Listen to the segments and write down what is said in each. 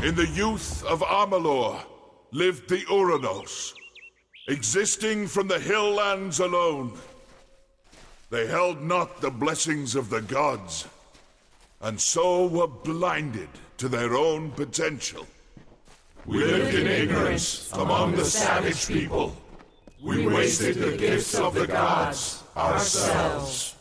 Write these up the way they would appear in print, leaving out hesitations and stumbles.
In the youth of Amalur lived the Uranos, existing from the hill lands alone. They held not the blessings of the gods, and so were blinded to their own potential. We lived in ignorance among the savage people. We wasted the gifts of the gods ourselves.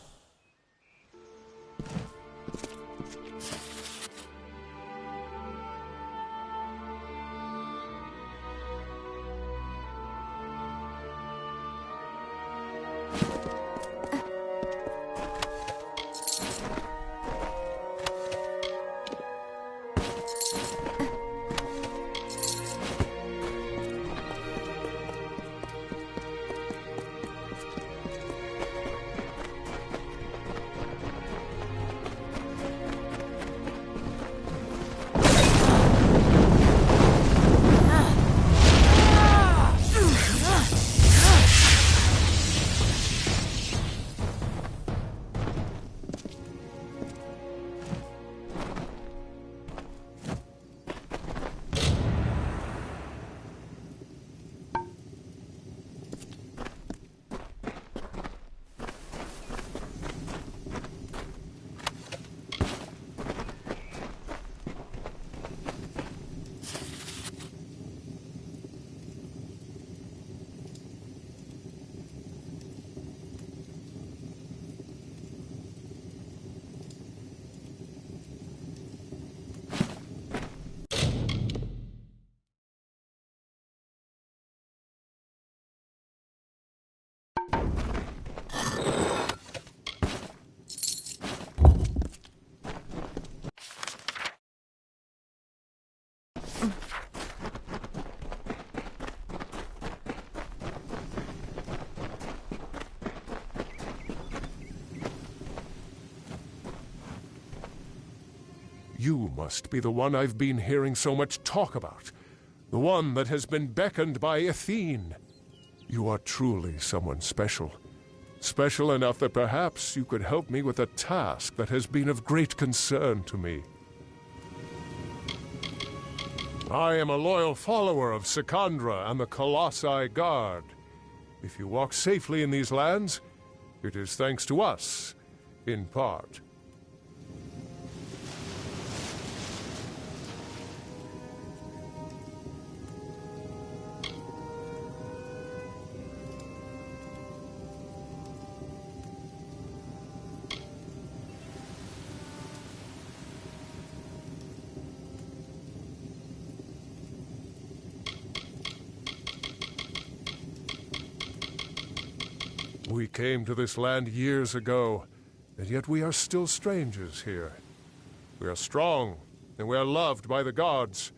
You must be the one I've been hearing so much talk about. The one that has been beckoned by Athene. You are truly someone special. Special enough that perhaps you could help me with a task that has been of great concern to me. I am a loyal follower of Secandra and the Colossi Guard. If you walk safely in these lands, it is thanks to us, in part. We came to this land years ago, and yet we are still strangers here. We are strong, and we are loved by the gods,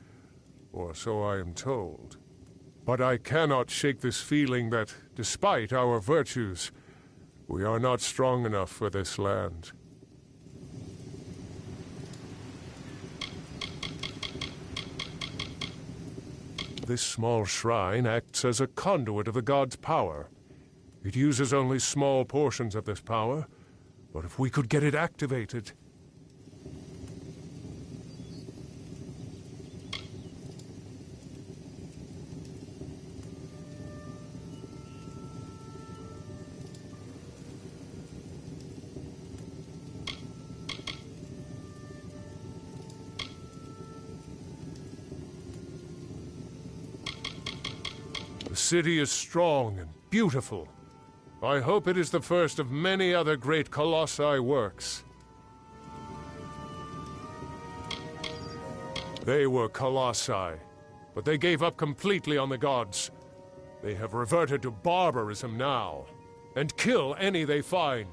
or so I am told. But I cannot shake this feeling that, despite our virtues, we are not strong enough for this land. This small shrine acts as a conduit of the gods' power. It uses only small portions of this power, but if we could get it activated... The city is strong and beautiful. I hope it is the first of many other great Colossi works. They were Colossi, but they gave up completely on the gods. They have reverted to barbarism now, and kill any they find.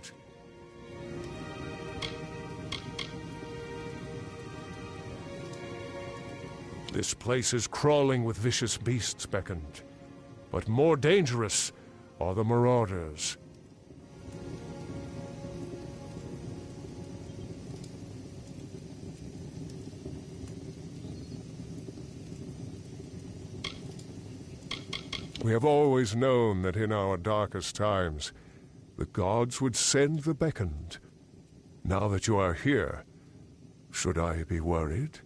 This place is crawling with vicious beasts beckoned, but more dangerous are the marauders. We have always known that in our darkest times, the gods would send the beckoned. Now that you are here, should I be worried?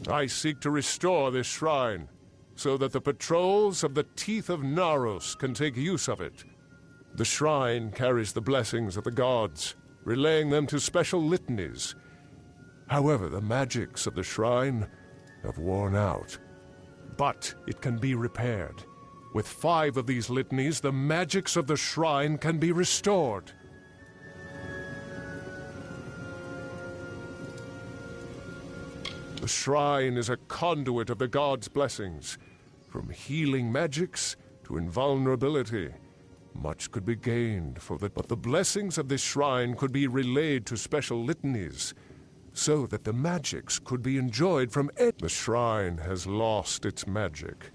I seek to restore this shrine, so that the patrols of the Teeth of Naros can take use of it. The shrine carries the blessings of the gods, relaying them to special litanies. However, the magics of the shrine have worn out. But it can be repaired. With 5 of these litanies, the magics of the shrine can be restored. The shrine is a conduit of the gods' blessings. From healing magics to invulnerability, much could be gained but the blessings of this shrine could be relayed to special litanies, so that the magics could be enjoyed from it. The shrine has lost its magic,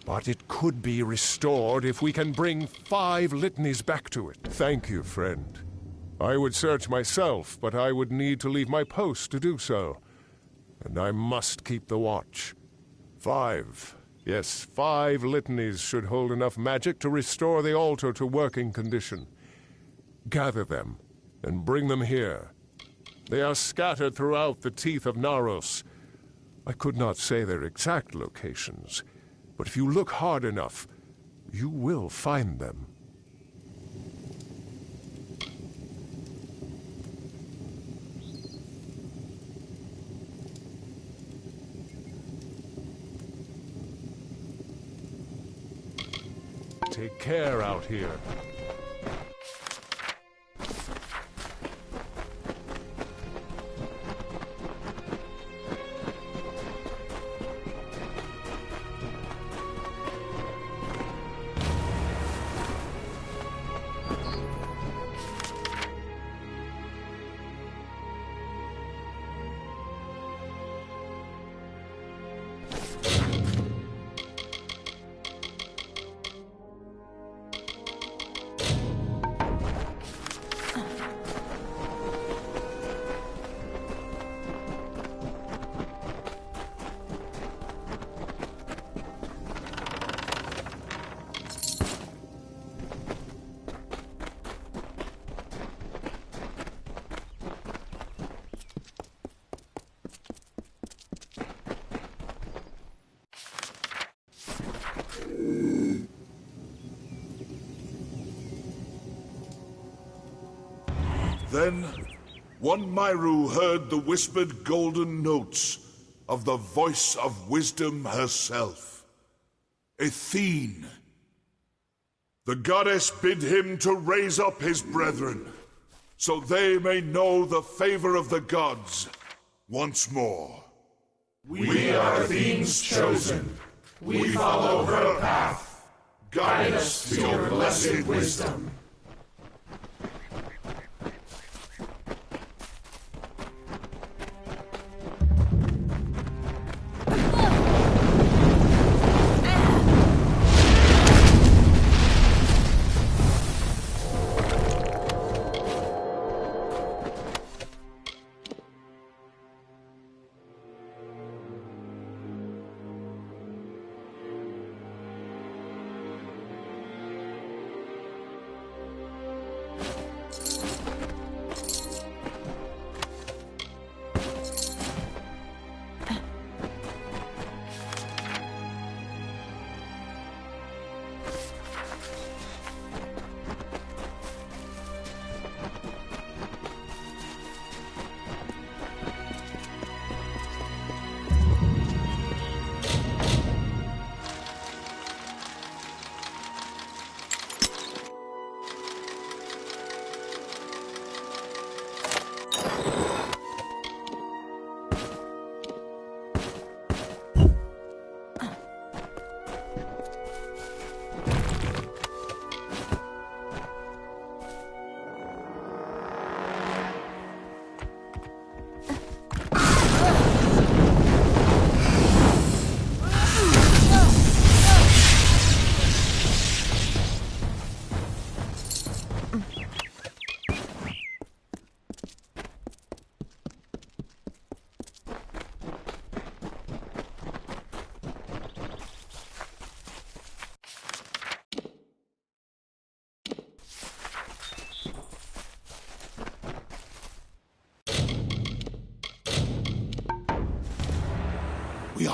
but it could be restored if we can bring 5 litanies back to it. Thank you, friend. I would search myself, but I would need to leave my post to do so. And I must keep the watch. 5. Yes, 5 litanies should hold enough magic to restore the altar to working condition. Gather them and bring them here. They are scattered throughout the Teeth of Naros. I could not say their exact locations, but if you look hard enough, you will find them. Take care out here. Then, one Myru heard the whispered golden notes of the voice of wisdom herself, Athene. The goddess bid him to raise up his brethren, so they may know the favor of the gods once more. We are Athene's chosen. We follow her path. Guide us to your blessed wisdom.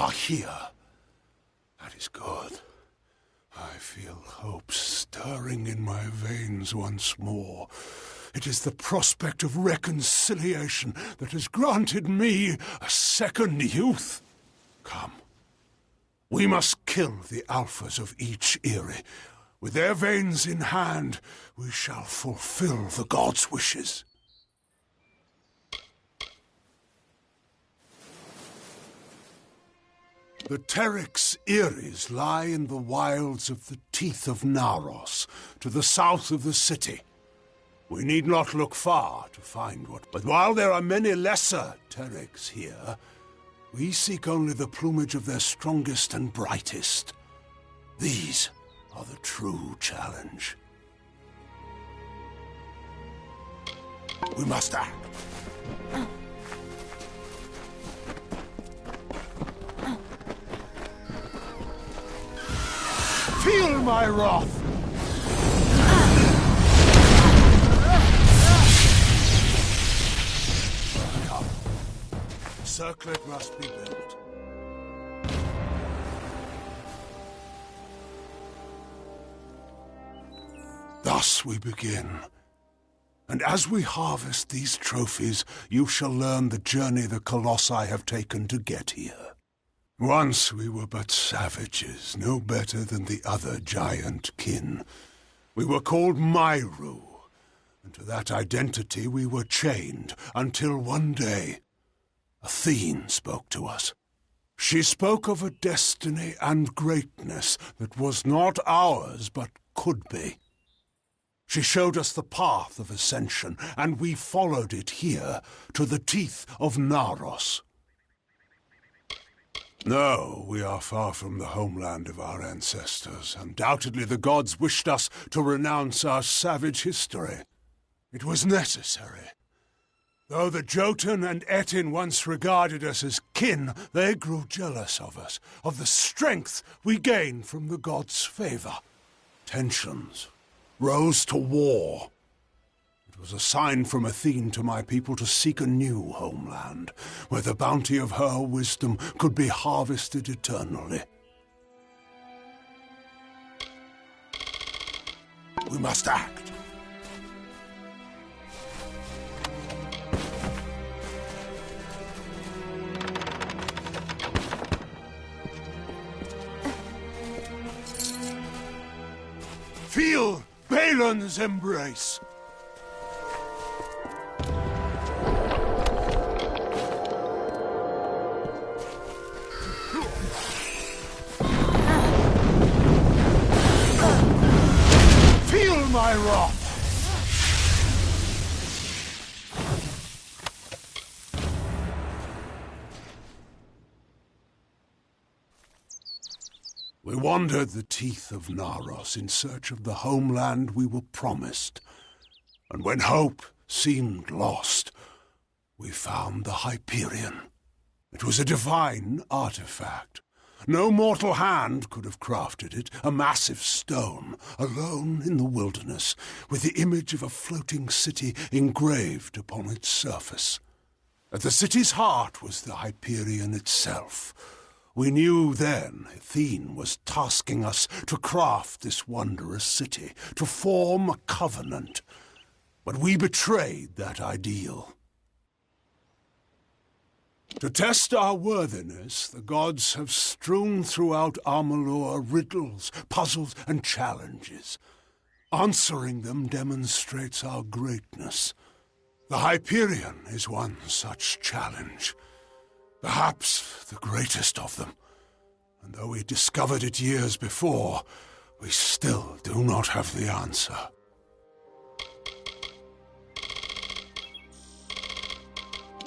are here. That is good. I feel hope stirring in my veins once more. It is the prospect of reconciliation that has granted me a second youth. Come. We must kill the alphas of each Eyrie. With their veins in hand, we shall fulfill the gods' wishes. The Terex Eyries lie in the wilds of the Teeth of Naros, to the south of the city. We need not look far to find what... But while there are many lesser Terex here, we seek only the plumage of their strongest and brightest. These are the true challenge. We must act. Feel my wrath! Come. The circlet must be built. Thus we begin. And as we harvest these trophies, you shall learn the journey the Colossi have taken to get here. Once we were but savages, no better than the other giant kin. We were called Myru, and to that identity we were chained, until one day, Athene spoke to us. She spoke of a destiny and greatness that was not ours, but could be. She showed us the path of ascension, and we followed it here, to the Teeth of Naros. No, we are far from the homeland of our ancestors. Undoubtedly the gods wished us to renounce our savage history. It was necessary. Though the Jotun and Etin once regarded us as kin, they grew jealous of us, of the strength we gained from the gods' favor. Tensions rose to war. It was a sign from Athene to my people to seek a new homeland, where the bounty of her wisdom could be harvested eternally. We must act. Feel Balin's embrace. Feel my wrath. We wandered the Teeth of Naros in search of the homeland we were promised. And when hope seemed lost, we found the Hyperion. It was a divine artifact. No mortal hand could have crafted it, a massive stone, alone in the wilderness, with the image of a floating city engraved upon its surface. At the city's heart was the Hyperion itself. We knew then Athene was tasking us to craft this wondrous city, to form a covenant. But we betrayed that ideal. To test our worthiness, the gods have strewn throughout Amalur riddles, puzzles, and challenges. Answering them demonstrates our greatness. The Hyperion is one such challenge. Perhaps the greatest of them. And though we discovered it years before, we still do not have the answer.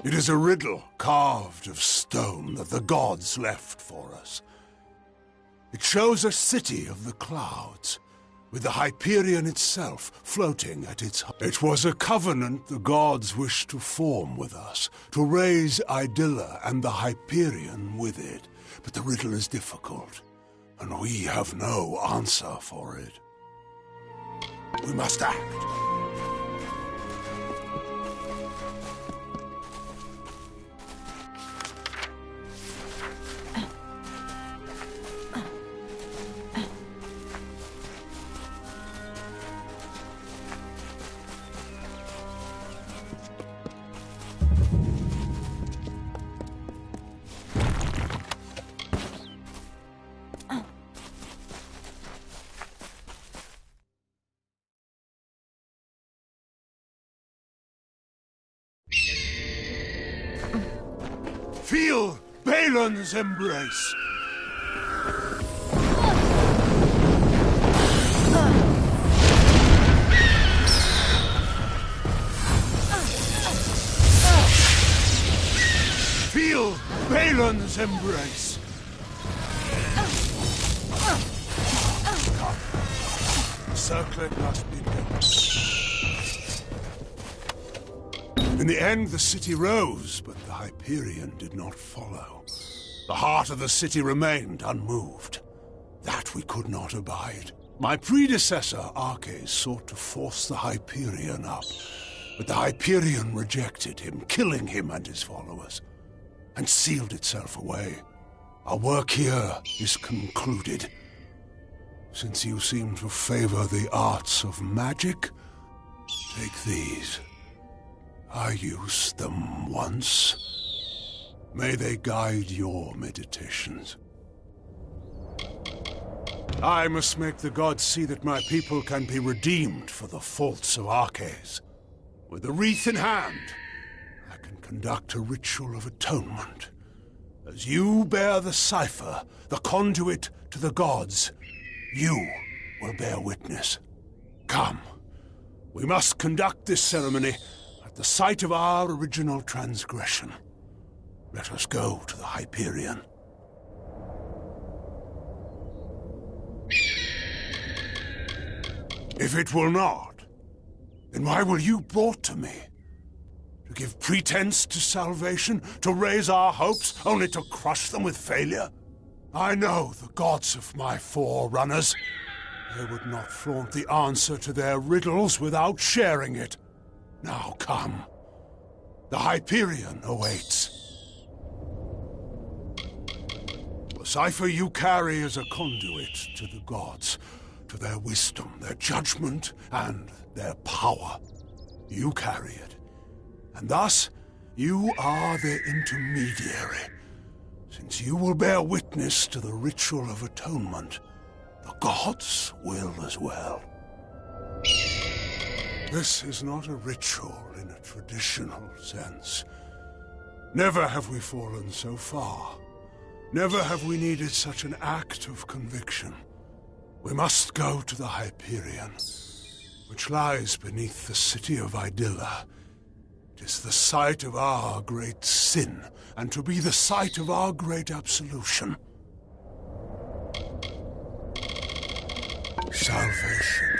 It is a riddle carved of stone that the gods left for us. It shows a city of the clouds, with the Hyperion itself floating at its height. It was a covenant the gods wished to form with us, to raise Idylla and the Hyperion with it. But the riddle is difficult, and we have no answer for it. We must act. Feel Balin's embrace. Feel Balin's embrace. Come. The circlet must be built. In the end, the city rose, but the Hyperion did not follow. The heart of the city remained unmoved. That we could not abide. My predecessor, Arches, sought to force the Hyperion up, but the Hyperion rejected him, killing him and his followers, and sealed itself away. Our work here is concluded. Since you seem to favor the arts of magic, take these. I used them once. May they guide your meditations. I must make the gods see that my people can be redeemed for the faults of Arches. With the wreath in hand, I can conduct a ritual of atonement. As you bear the cipher, the conduit to the gods, you will bear witness. Come, we must conduct this ceremony at the site of our original transgression. Let us go to the Hyperion. If it will not, then why were you brought to me? To give pretense to salvation? To raise our hopes, only to crush them with failure? I know the gods of my forerunners. They would not flaunt the answer to their riddles without sharing it. Now come. The Hyperion awaits. The cipher you carry is a conduit to the gods, to their wisdom, their judgment, and their power. You carry it, and thus you are their intermediary. Since you will bear witness to the ritual of atonement, the gods will as well. This is not a ritual in a traditional sense. Never have we fallen so far. Never have we needed such an act of conviction. We must go to the Hyperion, which lies beneath the city of Idylla. It is the site of our great sin, and to be the site of our great absolution. Salvation.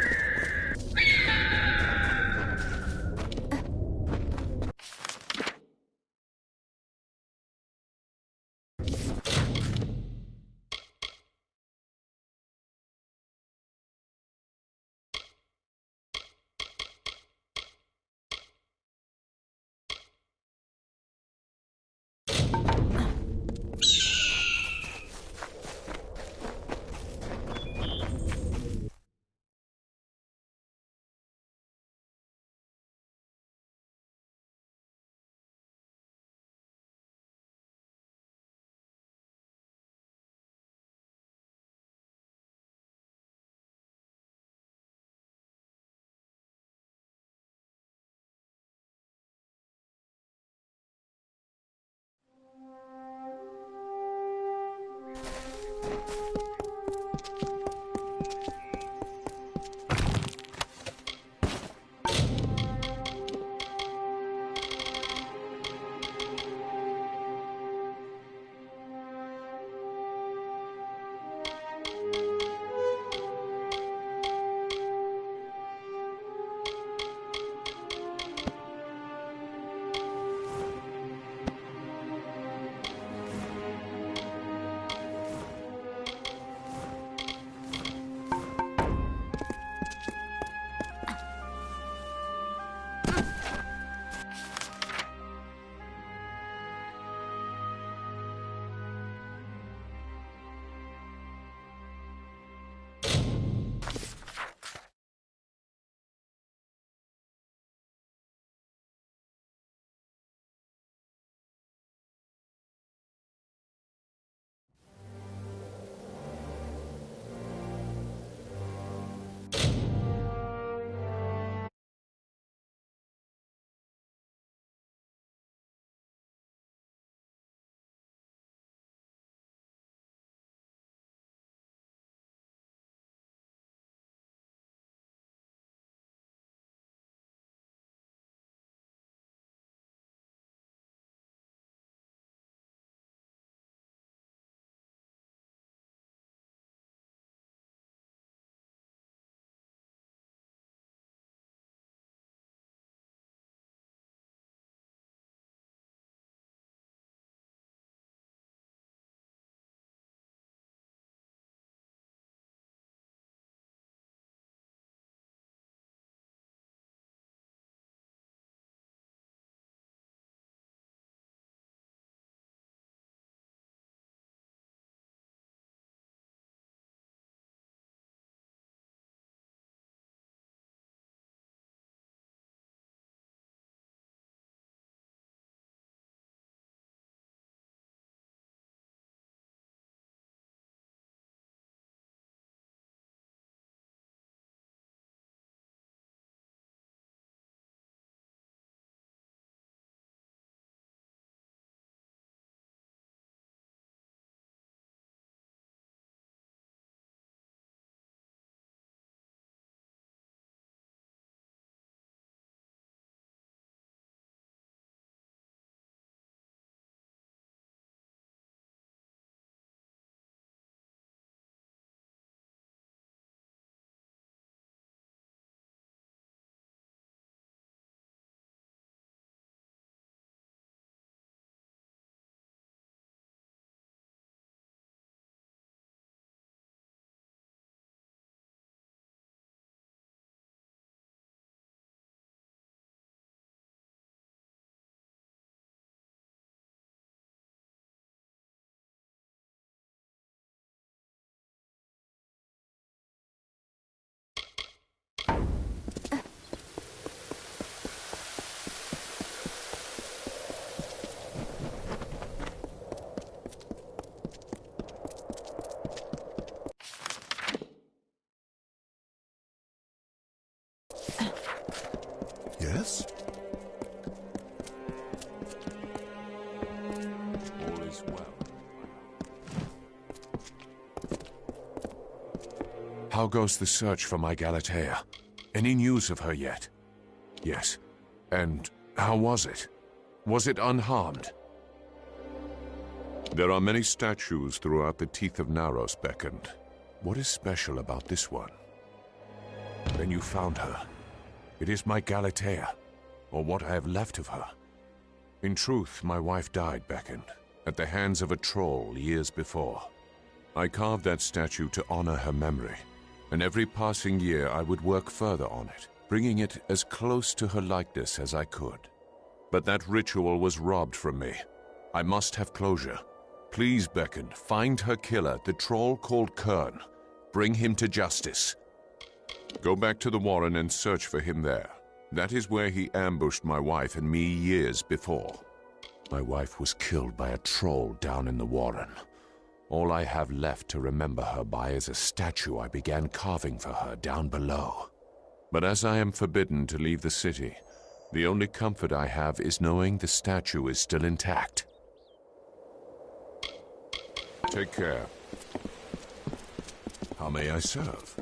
us? All is well. How goes the search for my Galatea? Any news of her yet? Yes. And how was it? Was it unharmed? There are many statues throughout the Teeth of Naros beckoned. What is special about this one? Then you found her. It is my Galatea, or what I have left of her. In truth, my wife died beckoned, at the hands of a troll years before. I carved that statue to honor her memory, and every passing year I would work further on it, bringing it as close to her likeness as I could. But that ritual was robbed from me. I must have closure. Please, Beckon, find her killer, the troll called Kern. Bring him to justice. Go back to the Warren and search for him there. That is where he ambushed my wife and me years before. My wife was killed by a troll down in the Warren. All I have left to remember her by is a statue I began carving for her down below. But as I am forbidden to leave the city, the only comfort I have is knowing the statue is still intact. Take care. How may I serve?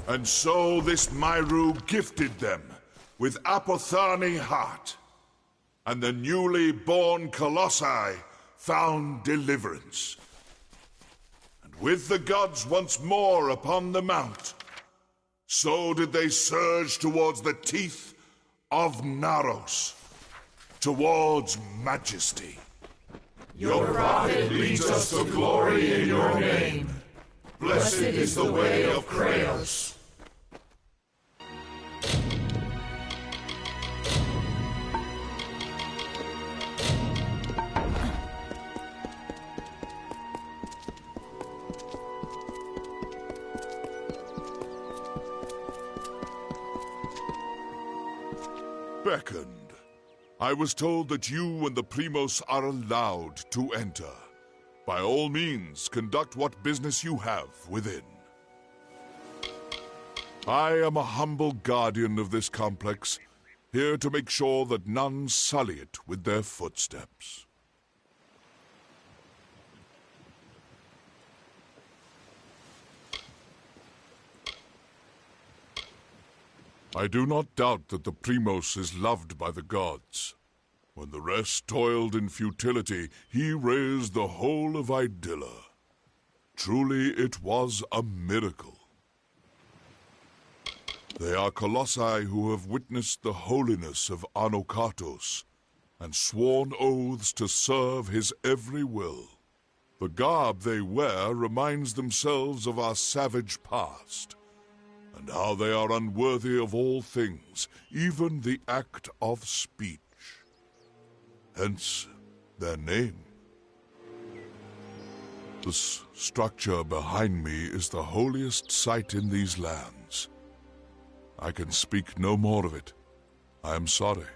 And so this Myru gifted them with Apothani heart, and the newly born Colossi found deliverance. And with the gods once more upon the mount, so did they surge towards the teeth of Naros, towards majesty. Your prophet leads us to glory in your name. Blessed is the way of Kraos. Beckoned. I was told that you and the Primos are allowed to enter. By all means, conduct what business you have within. I am a humble guardian of this complex, here to make sure that none sully it with their footsteps. I do not doubt that the Primos is loved by the gods. When the rest toiled in futility, he raised the whole of Idylla. Truly it was a miracle. They are Colossi who have witnessed the holiness of Anokatos, and sworn oaths to serve his every will. The garb they wear reminds themselves of our savage past, and how they are unworthy of all things, even the act of speech. Hence, their name. The structure behind me is the holiest site in these lands. I can speak no more of it. I am sorry.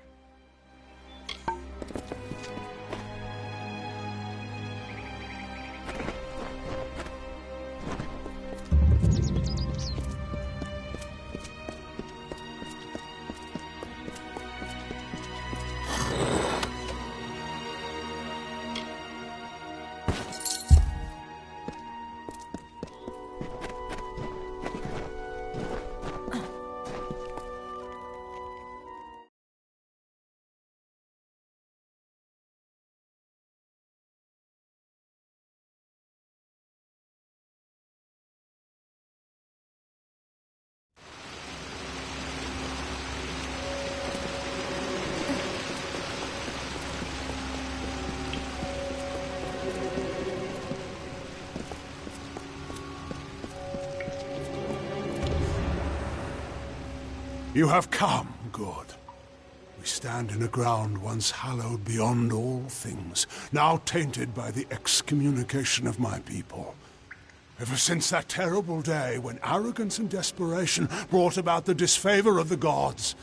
You have come, good. We stand in a ground once hallowed beyond all things, now tainted by the excommunication of my people. Ever since that terrible day when arrogance and desperation brought about the disfavor of the gods,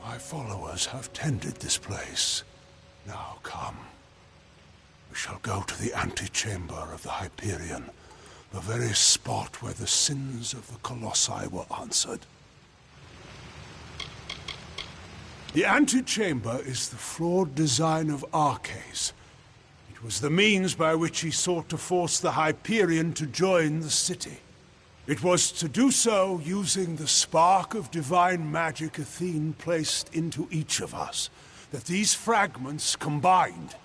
my followers have tended this place. Now come. We shall go to the antechamber of the Hyperion, the very spot where the sins of the Colossi were answered. The antechamber is the flawed design of Arches. It was the means by which he sought to force the Hyperion to join the city. It was to do so using the spark of divine magic Athene placed into each of us, that these fragments combined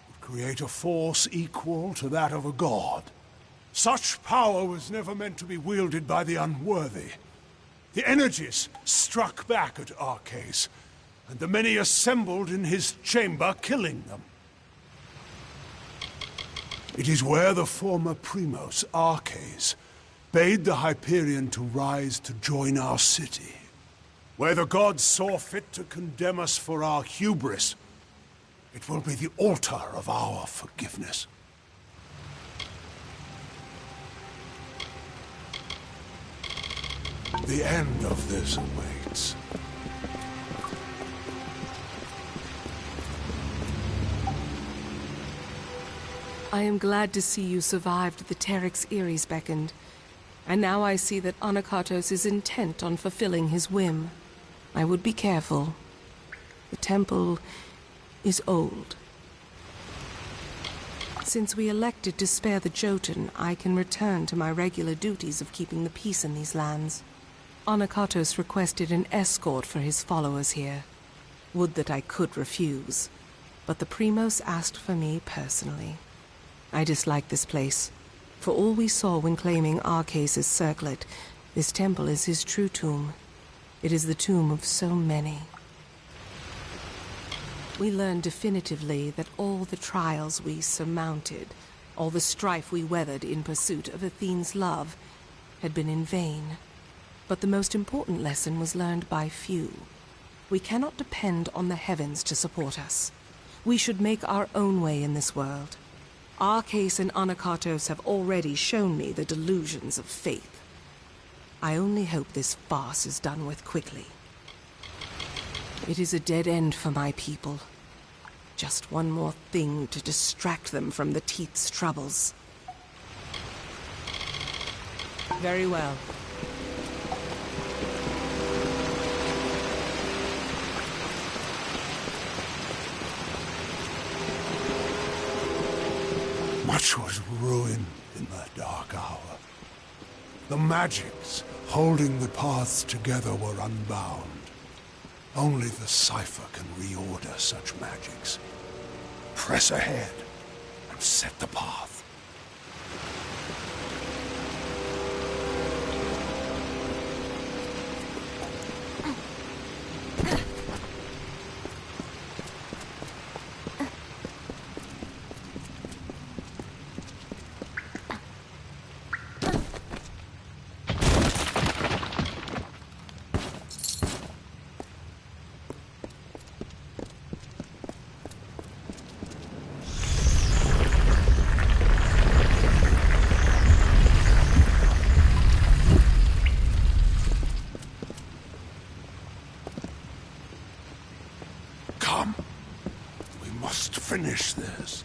would create a force equal to that of a god. Such power was never meant to be wielded by the unworthy. The energies struck back at Arches, and the many assembled in his chamber, killing them. It is where the former Primos, Arches, bade the Hyperion to rise to join our city. Where the gods saw fit to condemn us for our hubris, it will be the altar of our forgiveness. The end of this awaits. I am glad to see you survived the Teryx Eries beckoned. And now I see that Anokatos is intent on fulfilling his whim. I would be careful. The temple is old. Since we elected to spare the Jotun, I can return to my regular duties of keeping the peace in these lands. Anakatos requested an escort for his followers here. Would that I could refuse, but the Primos asked for me personally. I dislike this place. For all we saw when claiming Arceus' circlet, this temple is his true tomb. It is the tomb of so many. We learned definitively that all the trials we surmounted, all the strife we weathered in pursuit of Athene's love, had been in vain. But the most important lesson was learned by few. We cannot depend on the heavens to support us. We should make our own way in this world. Arceus and Anakatos have already shown me the delusions of faith. I only hope this farce is done with quickly. It is a dead end for my people. Just one more thing to distract them from the Teeth's troubles. Very well. Much was ruined in that dark hour. The magics holding the paths together were unbound. Only the cipher can reorder such magics. Press ahead and set the path. Come. We must finish this.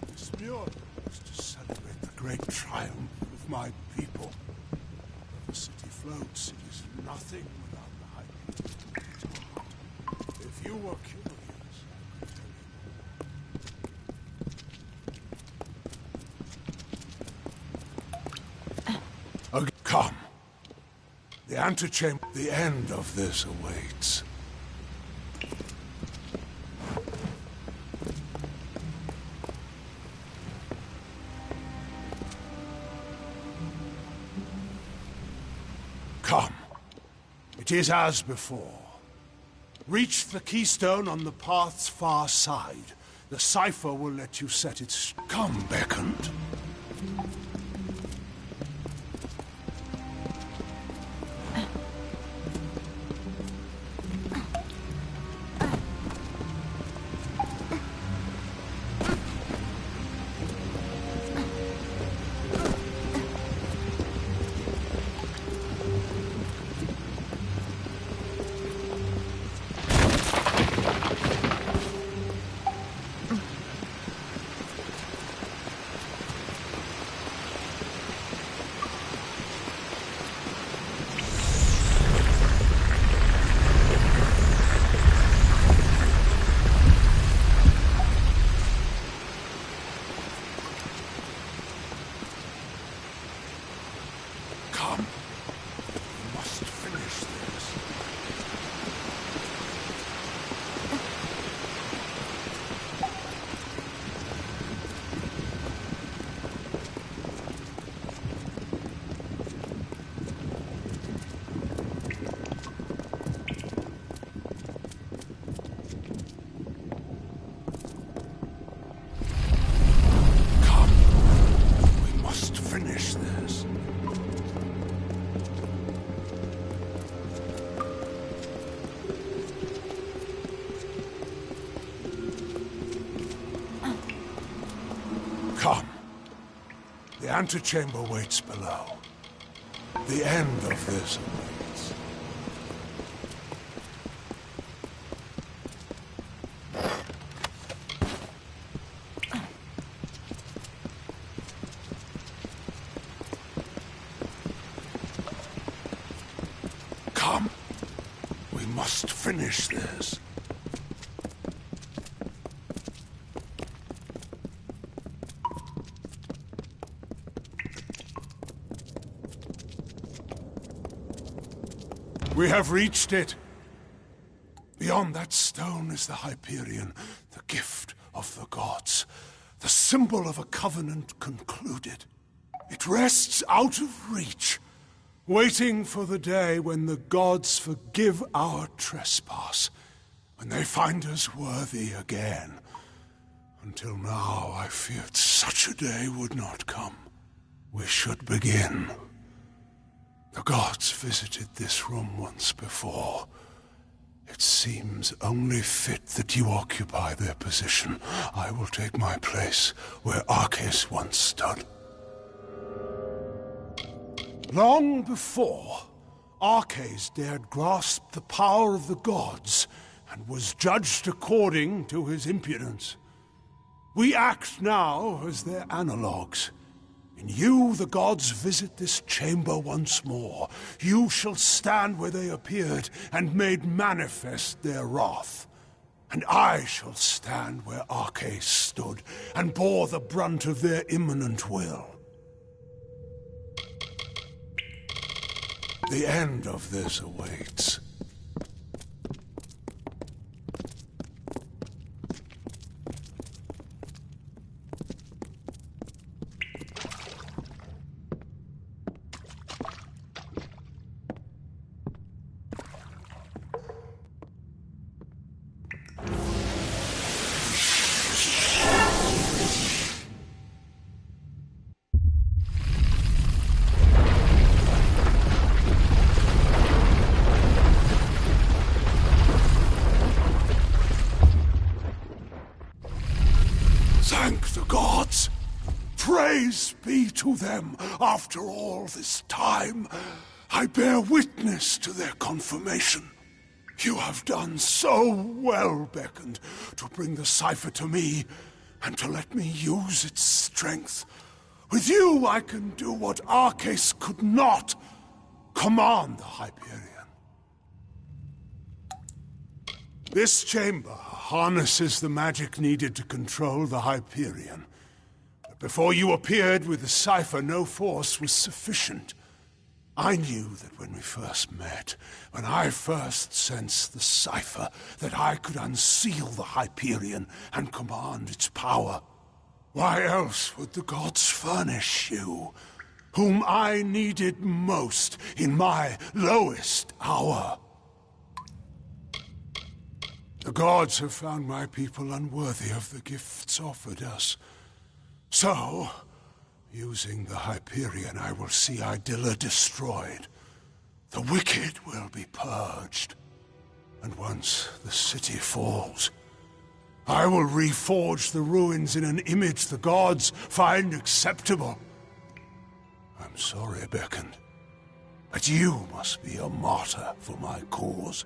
This mural is to celebrate the great triumph of my people. Where the city floats, it is nothing without the high people. If you were curious, I could tell you. Come. The antechamber, the end of this awaits. Come. It is as before. Reach the keystone on the path's far side. The cipher will let you set its... Come, beckoned. Come. We must finish this. Come. We must finish this. Come. The antechamber waits below. The end of this awaits. Come. We must finish this. We have reached it. Beyond that stone is the Hyperion, the gift of the gods, the symbol of a covenant concluded. It rests out of reach, waiting for the day when the gods forgive our trespass, when they find us worthy again. Until now, I feared such a day would not come. We should begin. The gods visited this room once before. It seems only fit that you occupy their position. I will take my place where Arcais once stood. Long before, Arcais dared grasp the power of the gods and was judged according to his impudence. We act now as their analogues. In you, the gods visit this chamber once more. You shall stand where they appeared and made manifest their wrath. And I shall stand where Arcais stood and bore the brunt of their imminent will. The end of this awaits. Thank the gods! Praise be to them after all this time. I bear witness to their confirmation. You have done so well, Beckoned, to bring the cipher to me and to let me use its strength. With you, I can do what Arcais could not. Command the Hyperion. This chamber harnesses the magic needed to control the Hyperion. But before you appeared with the cipher, no force was sufficient. I knew that when we first met, when I first sensed the cipher, that I could unseal the Hyperion and command its power. Why else would the gods furnish you, whom I needed most in my lowest hour? The gods have found my people unworthy of the gifts offered us. So, using the Hyperion, I will see Idilla destroyed. The wicked will be purged. And once the city falls, I will reforge the ruins in an image the gods find acceptable. I'm sorry, Beckoned, but you must be a martyr for my cause.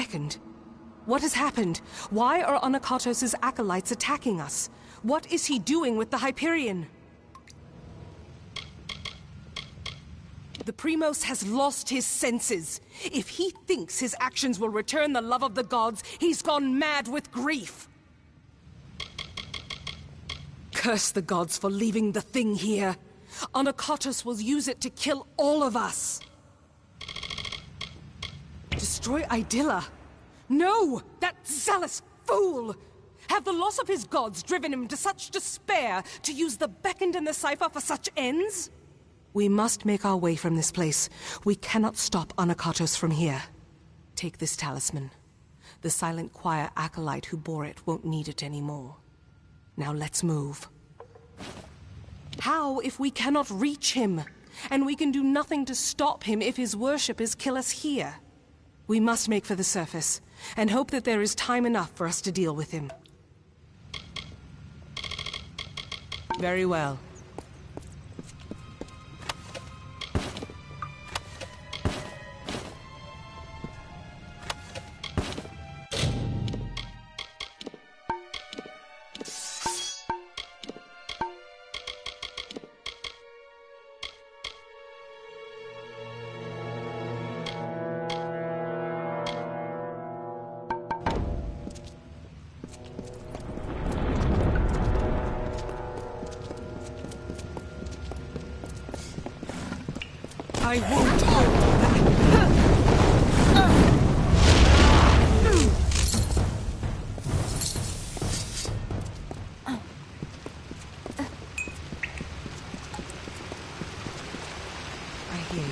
beckoned. What has happened? Why are Anakatos' acolytes attacking us? What is he doing with the Hyperion? The Primos has lost his senses. If he thinks his actions will return the love of the gods, he's gone mad with grief. Curse the gods for leaving the thing here. Anakatos will use it to kill all of us. Destroy Idylla? No! That zealous fool! Have the loss of his gods driven him to such despair to use the Beckoned and the Cipher for such ends? We must make our way from this place. We cannot stop Anakatos from here. Take this talisman. The Silent Choir acolyte who bore it won't need it anymore. Now let's move. How if we cannot reach him? And we can do nothing to stop him if his worshippers kill us here. We must make for the surface, and hope that there is time enough for us to deal with him. Very well. I won't hold that. I hear you.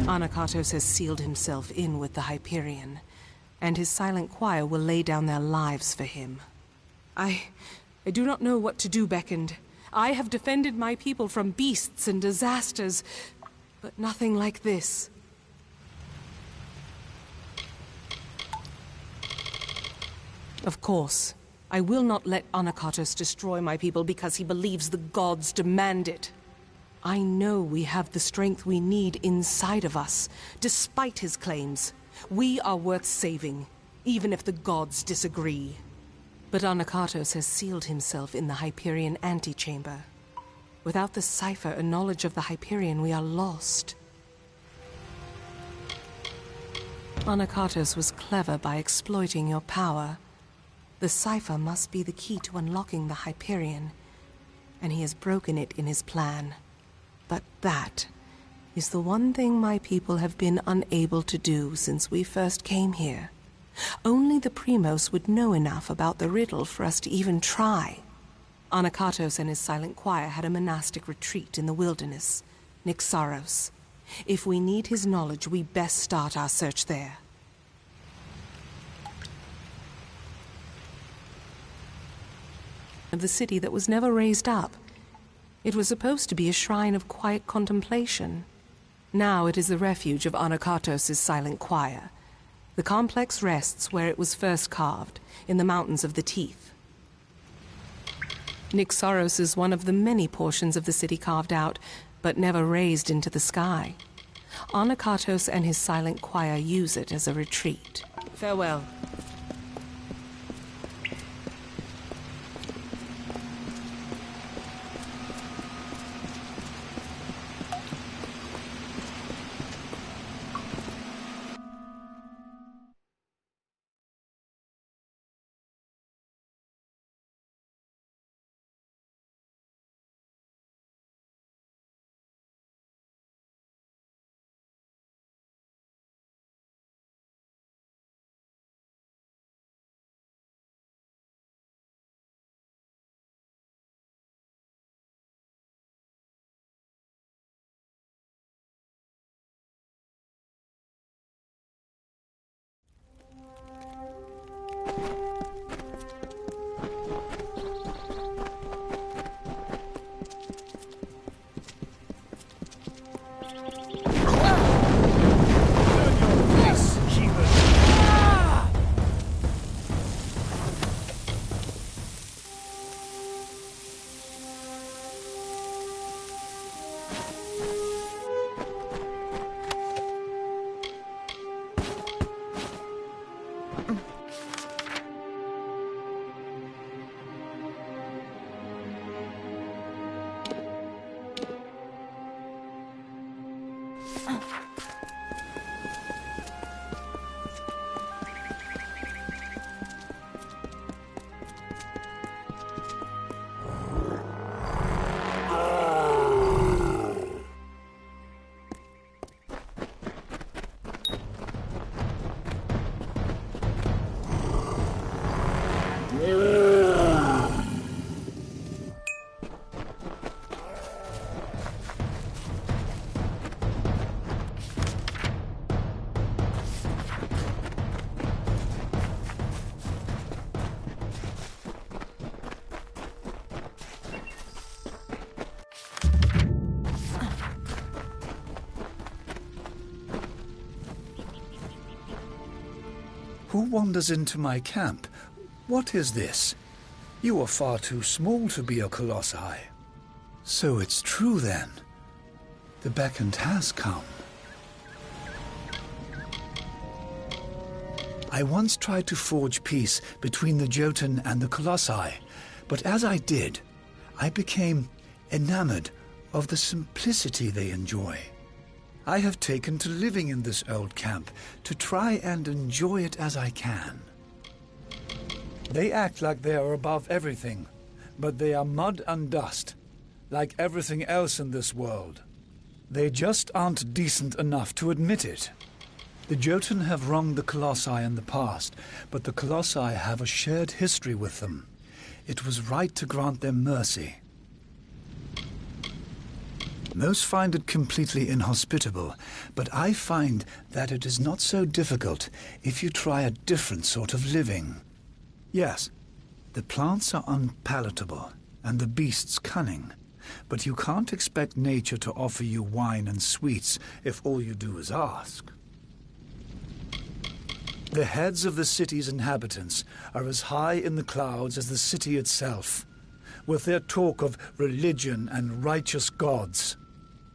Anakatos has sealed himself in with the Hyperion, and his Silent Choir will lay down their lives for him. I do not know what to do, Beckoned. I have defended my people from beasts and disasters, but nothing like this. Of course, I will not let Anakatos destroy my people because he believes the gods demand it. I know we have the strength we need inside of us, despite his claims. We are worth saving, even if the gods disagree. But Anakatos has sealed himself in the Hyperion antechamber. Without the cipher and knowledge of the Hyperion, we are lost. Anakatos was clever by exploiting your power. The cipher must be the key to unlocking the Hyperion, and he has broken it in his plan. But that is the one thing my people have been unable to do since we first came here. Only the Primos would know enough about the riddle for us to even try. Anakatos and his Silent Choir had a monastic retreat in the wilderness, Nyxaros. If we need his knowledge, we best start our search there. Of the city that was never raised up. It was supposed to be a shrine of quiet contemplation. Now it is the refuge of Anakatos' Silent Choir. The complex rests where it was first carved, in the Mountains of the Teeth. Nyxaros is one of the many portions of the city carved out, but never raised into the sky. Anakatos and his Silent Choir use it as a retreat. Farewell. Who wanders into my camp? What is this? You are far too small to be a colossi. So it's true then. The Beckoned has come. I once tried to forge peace between the Jotun and the colossi, but as I did, I became enamored of the simplicity they enjoy. I have taken to living in this old camp to try and enjoy it as I can. They act like they are above everything, but they are mud and dust, like everything else in this world. They just aren't decent enough to admit it. The Jotun have wronged the colossi in the past, but the colossi have a shared history with them. It was right to grant them mercy. Most find it completely inhospitable, but I find that it is not so difficult if you try a different sort of living. Yes, the plants are unpalatable, and the beasts cunning, but you can't expect nature to offer you wine and sweets if all you do is ask. The heads of the city's inhabitants are as high in the clouds as the city itself, with their talk of religion and righteous gods.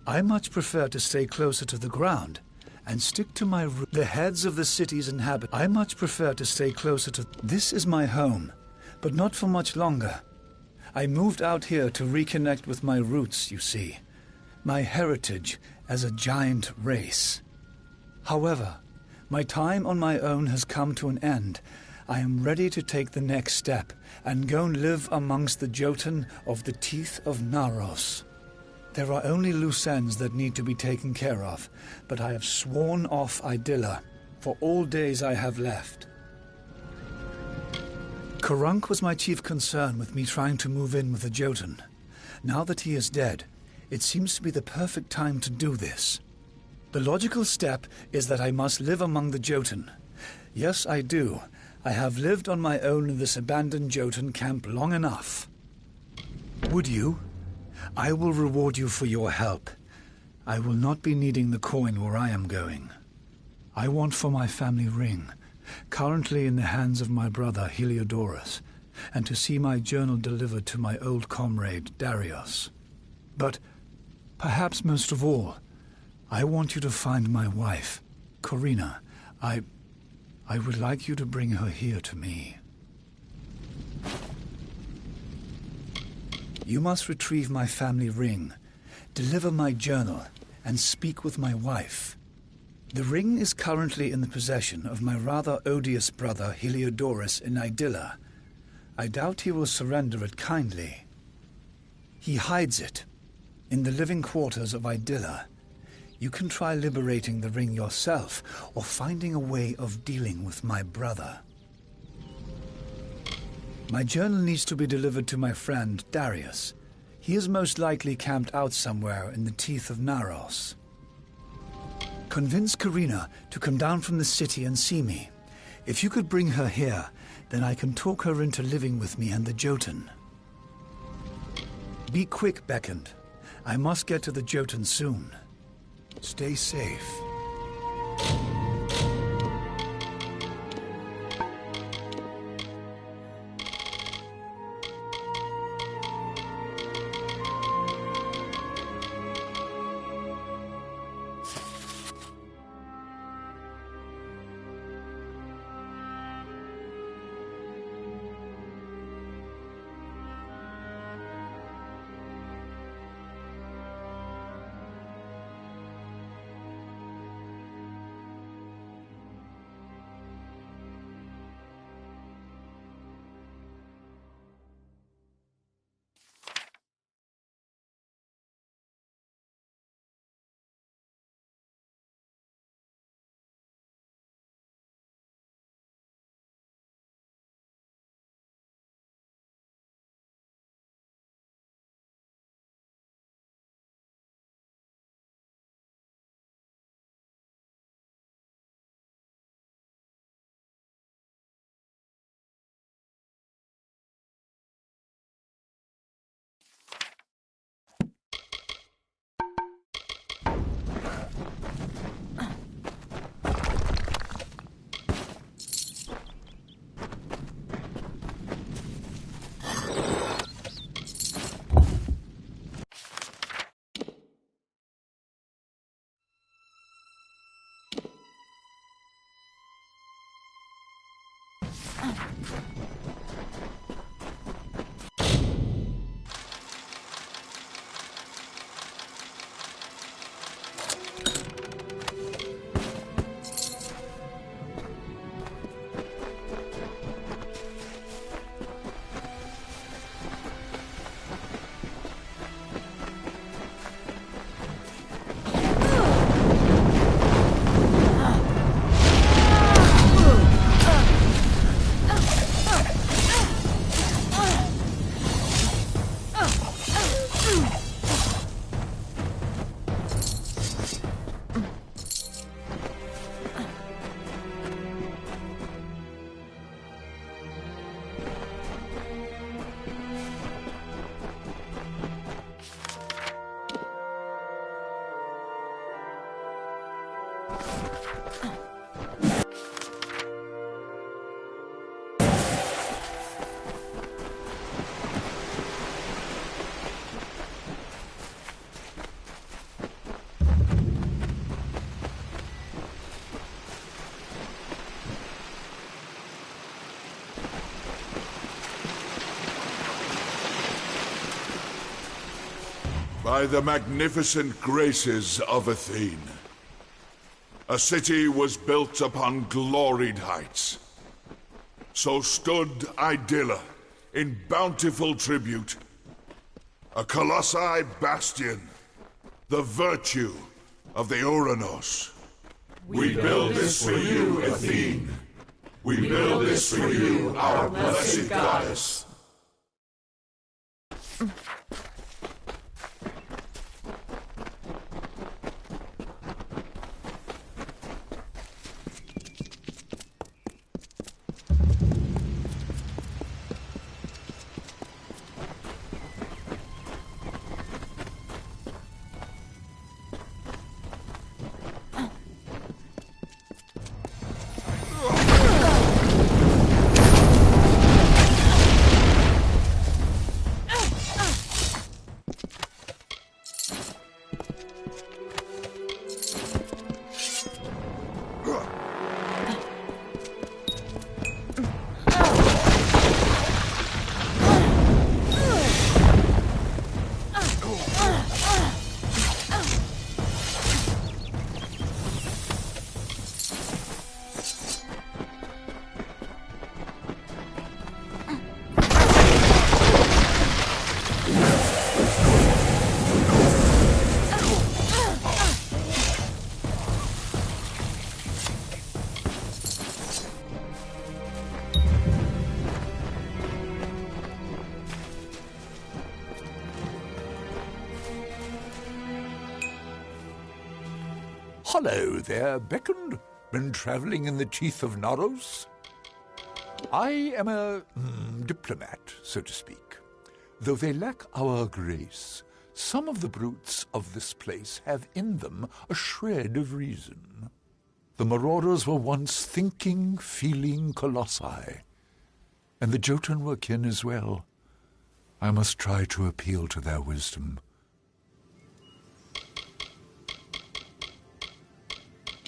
I much prefer to stay closer to the ground and stick to my roots. The heads of the city's inhabitants. I much prefer to stay closer to... This is my home, but not for much longer. I moved out here to reconnect with my roots, you see. My heritage as a giant race. However, my time on my own has come to an end. I am ready to take the next step and go and live amongst the Jotun of the Teeth of Naros. There are only loose ends that need to be taken care of, but I have sworn off Idylla for all days I have left. Karunk was my chief concern with me trying to move in with the Jotun. Now that he is dead, it seems to be the perfect time to do this. The logical step is that I must live among the Jotun. Yes, I do. I have lived on my own in this abandoned Jotun camp long enough. Would you? I will reward you for your help. I will not be needing the coin where I am going. I want for my family ring, currently in the hands of my brother Heliodorus, and to see my journal delivered to my old comrade Darius. But, perhaps most of all, I want you to find my wife, Corina. I would like you to bring her here to me. You must retrieve my family ring, deliver my journal, and speak with my wife. The ring is currently in the possession of my rather odious brother Heliodorus in Idylla. I doubt he will surrender it kindly. He hides it in the living quarters of Idylla. You can try liberating the ring yourself, or finding a way of dealing with my brother. My journal needs to be delivered to my friend, Darius. He is most likely camped out somewhere in the Teeth of Naros. Convince Corina to come down from the city and see me. If you could bring her here, then I can talk her into living with me and the Jotun. Be quick, Beckoned. I must get to the Jotun soon. Stay safe. By the magnificent graces of Athene, a city was built upon gloried heights. So stood Idylla in bountiful tribute, a colossi bastion, the virtue of the Uranos. We build this for you, Athene. We build this for you, our blessed goddess. Hello there, Beckoned. Been travelling in the teeth of Naros? I am a diplomat, so to speak. Though they lack our grace, some of the brutes of this place have in them a shred of reason. The marauders were once thinking, feeling colossi, and the Jotun were kin as well. I must try to appeal to their wisdom.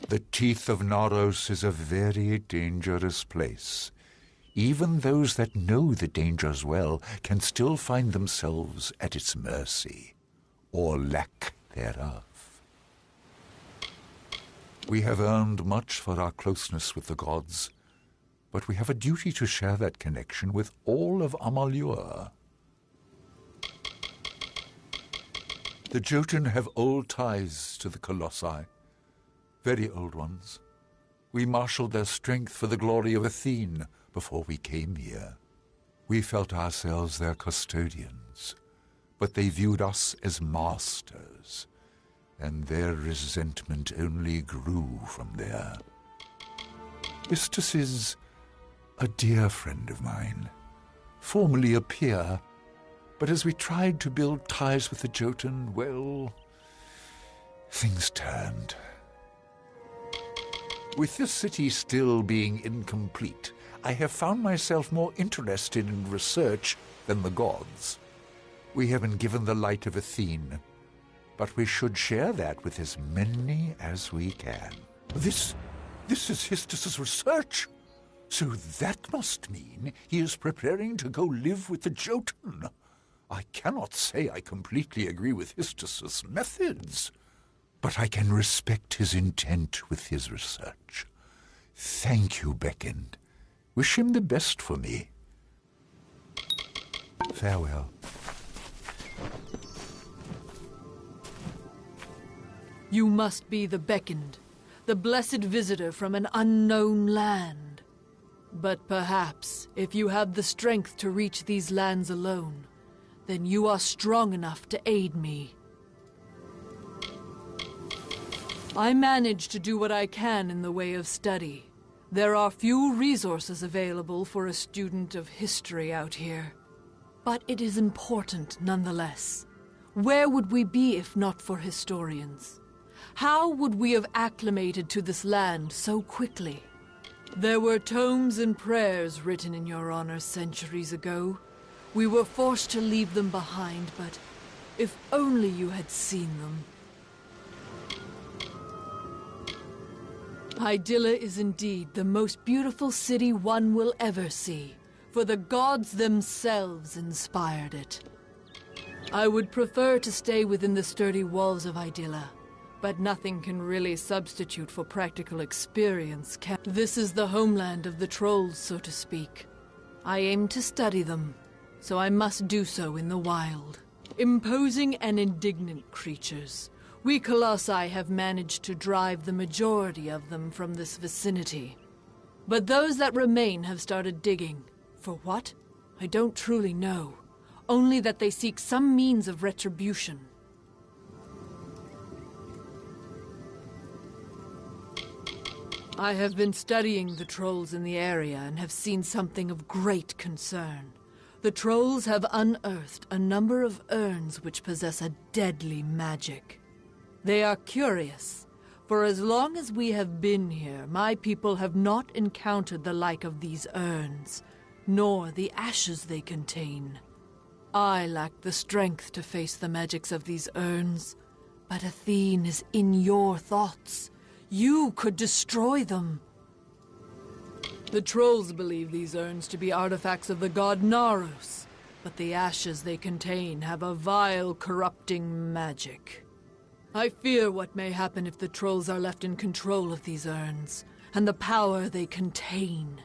The teeth of Naros is a very dangerous place. Even those that know the dangers well can still find themselves at its mercy, or lack thereof. We have earned much for our closeness with the gods, but we have a duty to share that connection with all of Amalur. The Jotun have old ties to the colossi. Very old ones. We marshaled their strength for the glory of Athene before we came here. We felt ourselves their custodians, but they viewed us as masters, and their resentment only grew from there. Istus is a dear friend of mine, formerly a peer, but as we tried to build ties with the Jotun, well, things turned. With this city still being incomplete, I have found myself more interested in research than the gods. We have been given the light of Athene, but we should share that with as many as we can. This is Histus's research, so that must mean he is preparing to go live with the Jotun. I cannot say I completely agree with Histus's methods, but I can respect his intent with his research. Thank you, Beckoned. Wish him the best for me. Farewell. You must be the Beckoned, the blessed visitor from an unknown land. But perhaps, if you have the strength to reach these lands alone, then you are strong enough to aid me. I manage to do what I can in the way of study. There are few resources available for a student of history out here. But it is important nonetheless. Where would we be if not for historians? How would we have acclimated to this land so quickly? There were tomes and prayers written in your honor centuries ago. We were forced to leave them behind, but if only you had seen them. Hydaelyn is indeed the most beautiful city one will ever see, for the gods themselves inspired it. I would prefer to stay within the sturdy walls of Hydaelyn, but nothing can really substitute for practical experience, can. This is the homeland of the trolls, so to speak. I aim to study them, so I must do so in the wild. Imposing and indignant creatures. We Colossi have managed to drive the majority of them from this vicinity. But those that remain have started digging. For what? I don't truly know. Only that they seek some means of retribution. I have been studying the trolls in the area and have seen something of great concern. The trolls have unearthed a number of urns which possess a deadly magic. They are curious, for as long as we have been here, my people have not encountered the like of these urns, nor the ashes they contain. I lack the strength to face the magics of these urns, but Athene is in your thoughts. You could destroy them. The trolls believe these urns to be artifacts of the god Naros, but the ashes they contain have a vile, corrupting magic. I fear what may happen if the trolls are left in control of these urns, and the power they contain.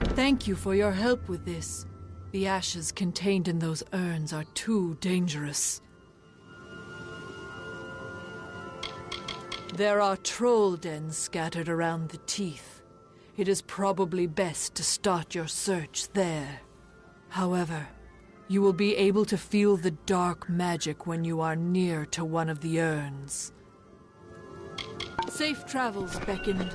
Thank you for your help with this. The ashes contained in those urns are too dangerous. There are troll dens scattered around the Teeth. It is probably best to start your search there. However, you will be able to feel the dark magic when you are near to one of the urns. Safe travels, Beckoned.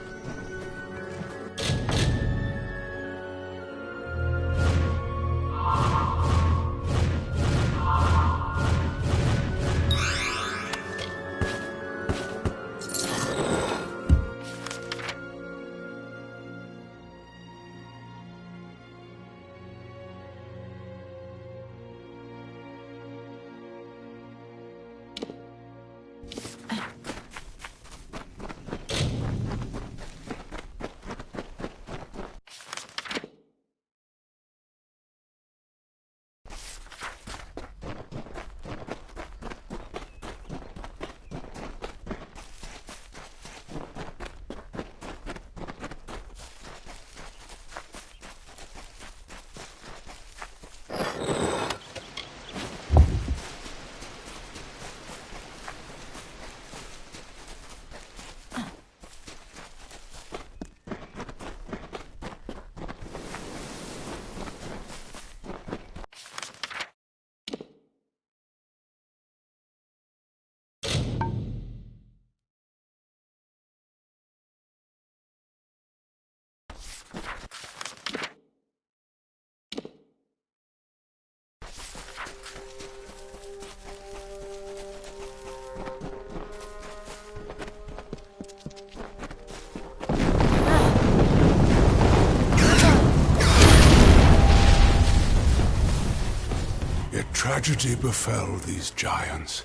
Tragedy befell these giants,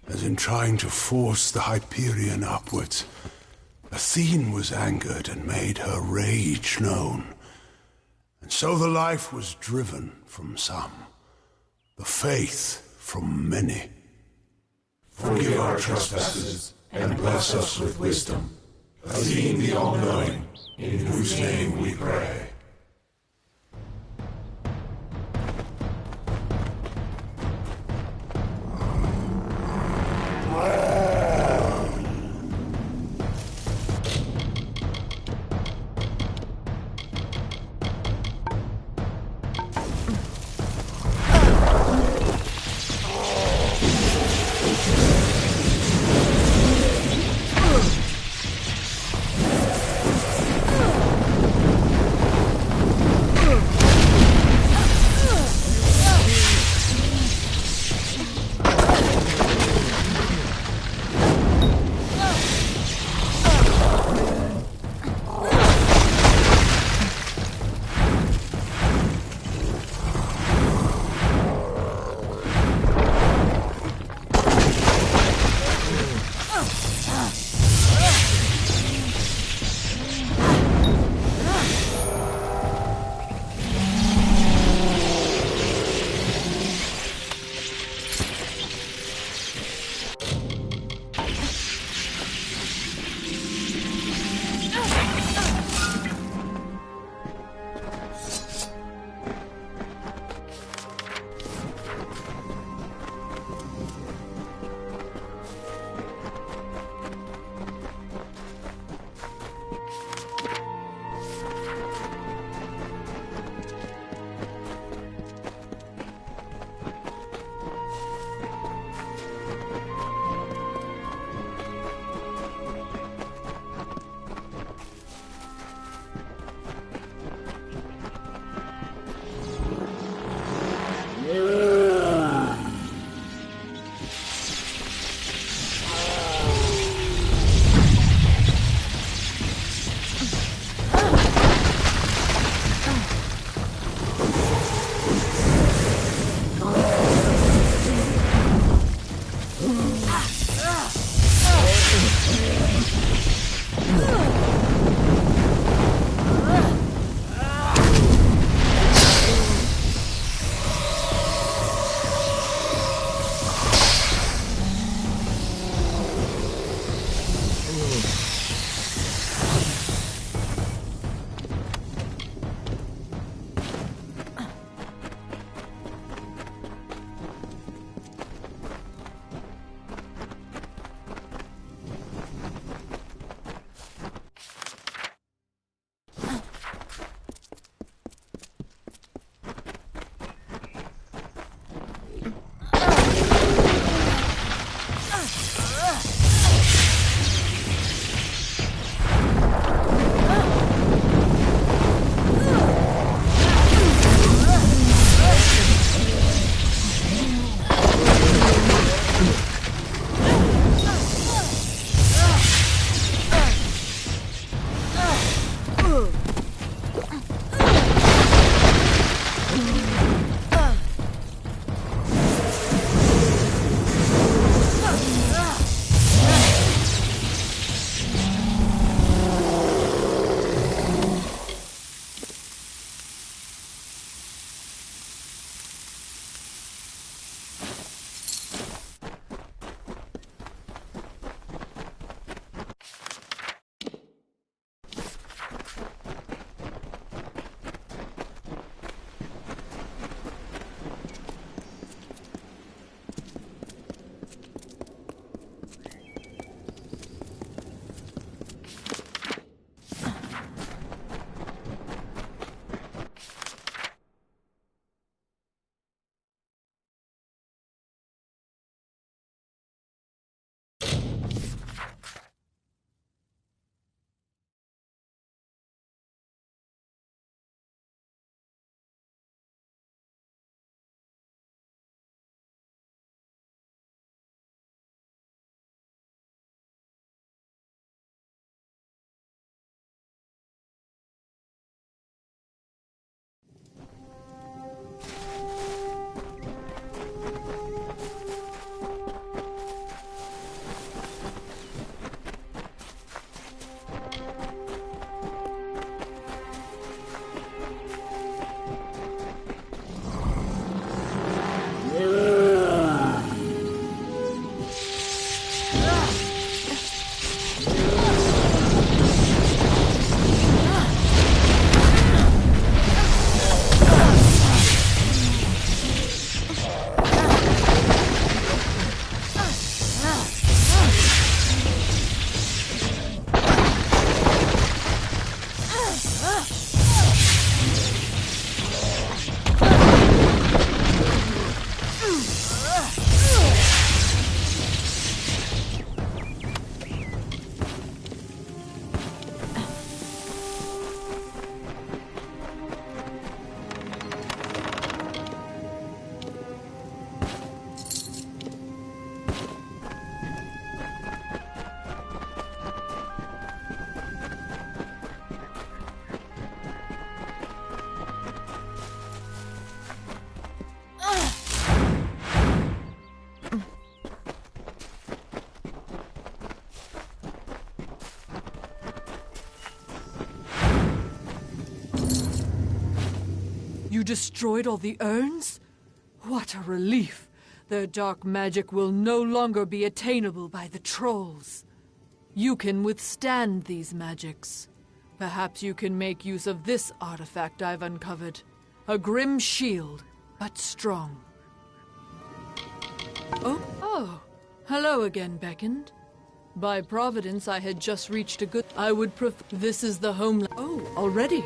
as in trying to force the Hyperion upwards, Athene was angered and made her rage known. And so the life was driven from some, the faith from many. Forgive our trespasses, and bless us with wisdom, Athene the All-Knowing, in whose name we pray. destroyed all the urns? What a relief! Their dark magic will no longer be attainable by the trolls. You can withstand these magics. Perhaps you can make use of this artifact I've uncovered. A grim shield, but strong. Oh, hello again, Beckoned. By Providence, I had just reached a good... I would prefer... This is the homeland... Oh, already?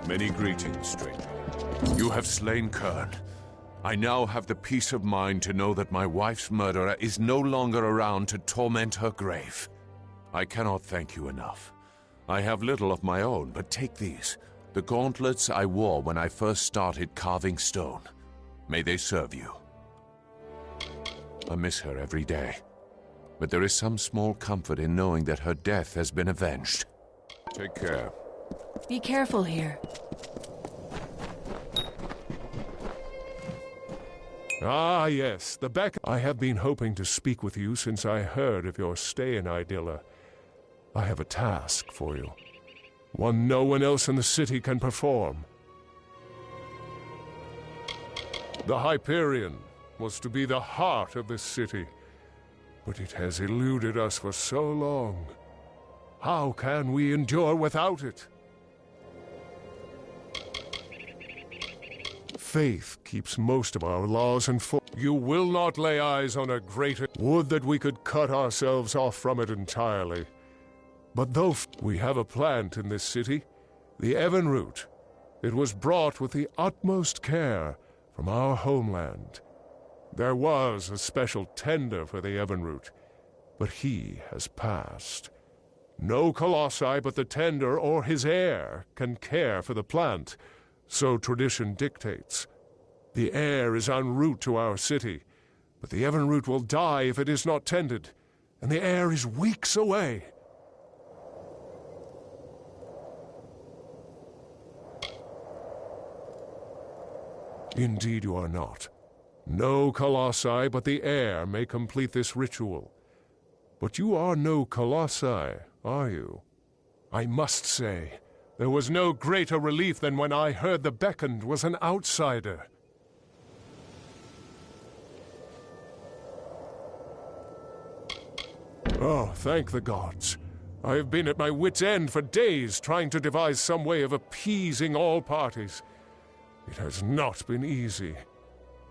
Many greetings, stranger. You have slain Kern. I now have the peace of mind to know that my wife's murderer is no longer around to torment her grave. I cannot thank you enough. I have little of my own, but take these. The gauntlets I wore when I first started carving stone. May they serve you. I miss her every day, but there is some small comfort in knowing that her death has been avenged. Take care. Be careful here. Ah, yes, the Beck. I have been hoping to speak with you since I heard of your stay in Idylla. I have a task for you. One no one else in the city can perform. The Hyperion was to be the heart of this city, but it has eluded us for so long. How can we endure without it? Faith keeps most of our laws and you will not lay eyes on a greater... Would that we could cut ourselves off from it entirely. But though we have a plant in this city, the Evenroot, it was brought with the utmost care from our homeland. There was a special tender for the Evenroot, but he has passed. No colossi but the tender or his heir can care for the plant, so tradition dictates. The heir is en route to our city, but the Evenroot will die if it is not tended, and the heir is weeks away. Indeed you are not. No colossi but the heir may complete this ritual. But you are no colossi, are you? I must say, there was no greater relief than when I heard the Beckoned was an outsider. Oh, thank the gods. I have been at my wit's end for days trying to devise some way of appeasing all parties. It has not been easy.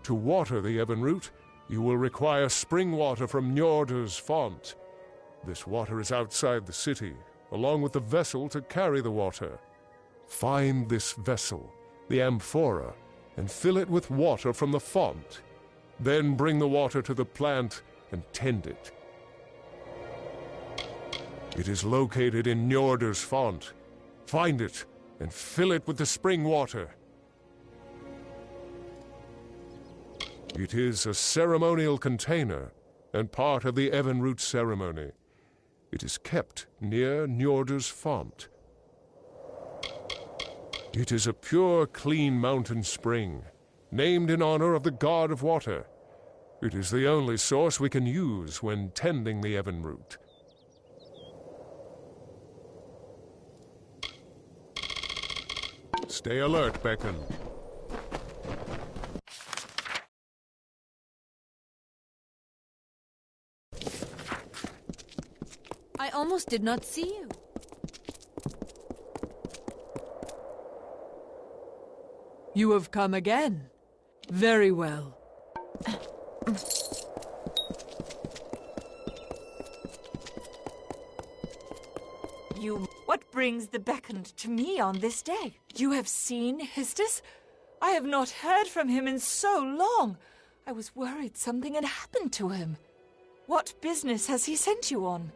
To water the Evenroot, you will require spring water from Njordr's font. This water is outside the city, along with the vessel to carry the water. Find this vessel, the amphora, and fill it with water from the font. Then bring the water to the plant and tend it. It is located in Njordr's font. Find it and fill it with the spring water. It is a ceremonial container and part of the Evenroot ceremony. It is kept near Njordr's font. It is a pure, clean mountain spring, named in honor of the god of water. It is the only source we can use when tending the Evenroot. Stay alert, Beckon. I almost did not see you. You have come again. Very well. you. What brings the beckoned to me on this day? You have seen Histus? I have not heard from him in so long. I was worried something had happened to him. What business has he sent you on?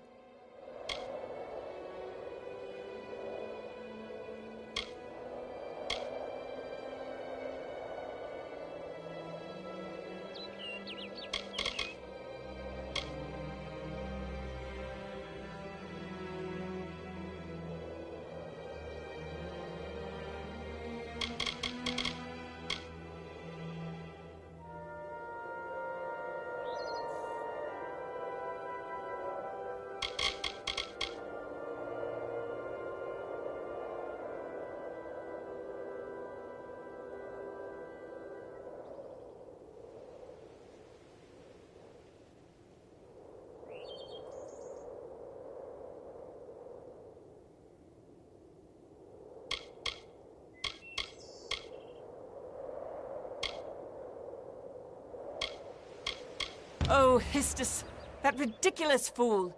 Oh, Histus, that ridiculous fool.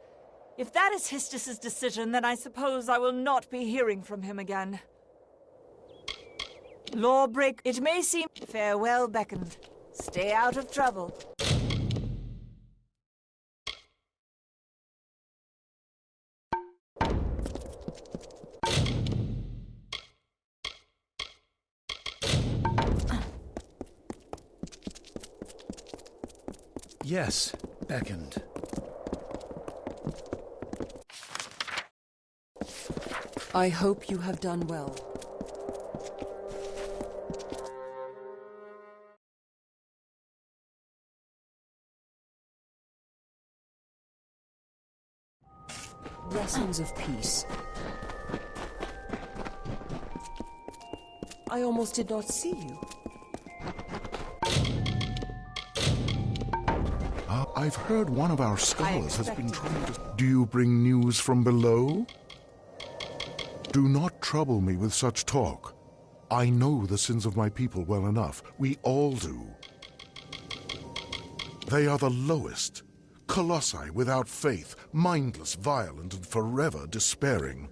If that is Histus's decision, then I suppose I will not be hearing from him again. Lawbreak, it may seem... Farewell, beckoned. Stay out of trouble. Yes, beckoned. I hope you have done well. Blessings of peace. I almost did not see you. I've heard one of our scholars has been trying to... Do you bring news from below? Do not trouble me with such talk. I know the sins of my people well enough. We all do. They are the lowest. Colossi without faith, mindless, violent, and forever despairing.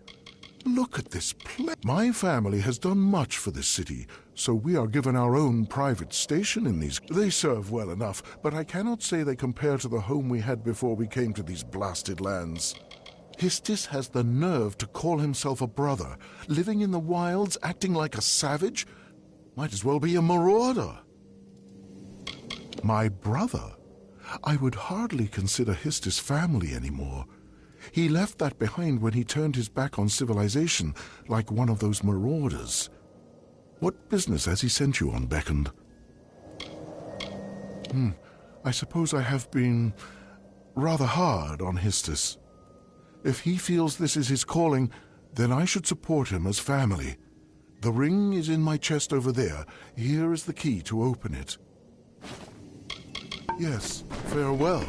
Look at this place. My family has done much for this city, so we are given our own private station in these. They serve well enough, but I cannot say they compare to the home we had before we came to these blasted lands. Histus has the nerve to call himself a brother, living in the wilds, acting like a savage. Might as well be a marauder. My brother? I would hardly consider Histus family anymore. He left that behind when he turned his back on civilization, like one of those marauders. What business has he sent you on, beckoned? I suppose I have been rather hard on Histus. If he feels this is his calling, then I should support him as family. The ring is in my chest over there. Here is the key to open it. Yes, farewell.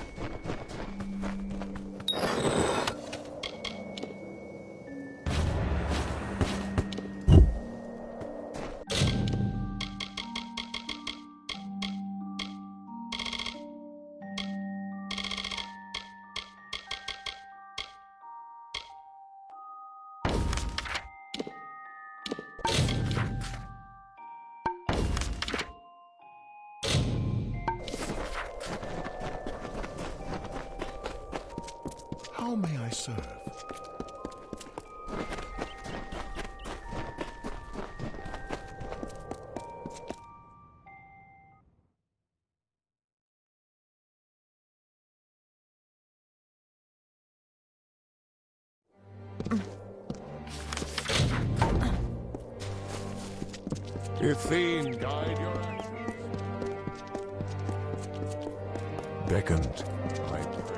How may I serve? Athene, guide your actions. Beckoned. I pray.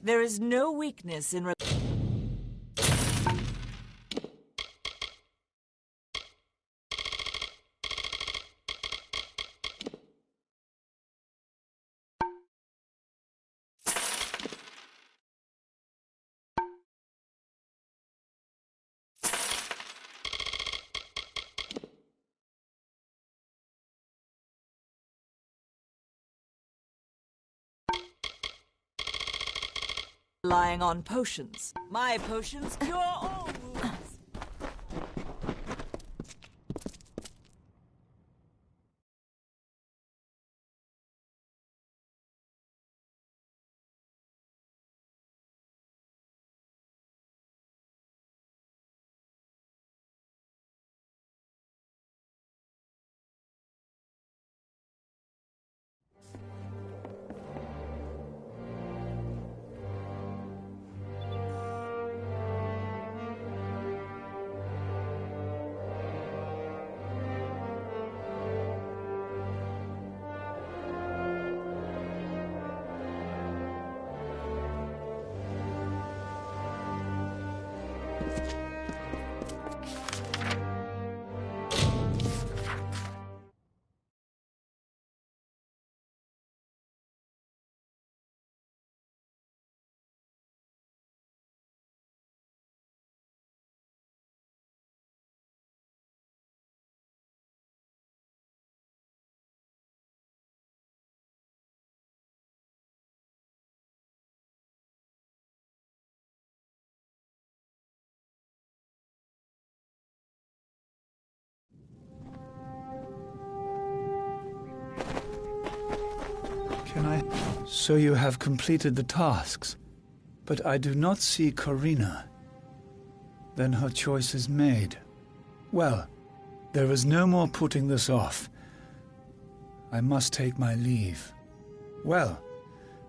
There is no weakness in... Relying on potions. My potions cure all wounds. Can I? So you have completed the tasks, but I do not see Corina. Then her choice is made. Well, there is no more putting this off. I must take my leave. Well,